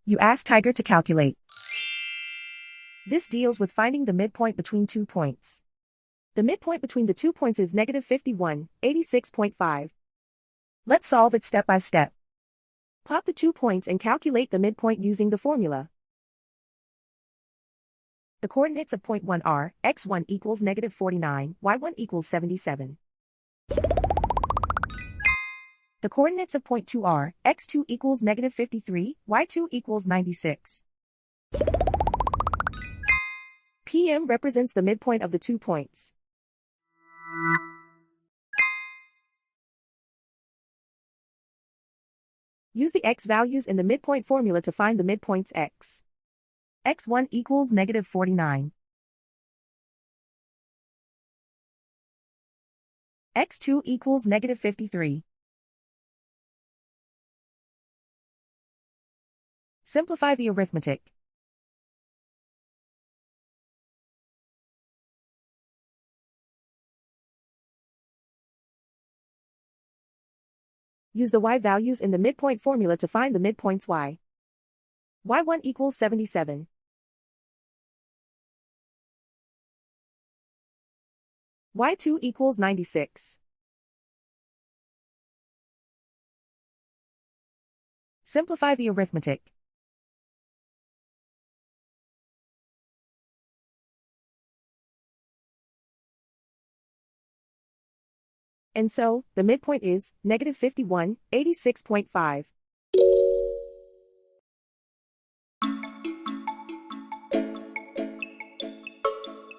You ask Tiger to calculate. This deals with finding the midpoint between 2 points. The midpoint between the 2 points is negative 51, 86.5. Let's solve it step by step. Plot the 2 points and calculate the midpoint using the formula. The coordinates of point 1 are, x1 equals negative 49, y1 equals 77. The coordinates of point 2 are, x2 equals negative 53, y2 equals 96. PM represents the midpoint of the 2 points. Use the x values in the midpoint formula to find the midpoints x. x1 equals negative 49. x2 equals negative 53. Simplify the arithmetic. Use the y values in the midpoint formula to find the midpoints y. y1 equals 77. y2 equals 96. Simplify the arithmetic. And so, the midpoint is negative 51, 86.5.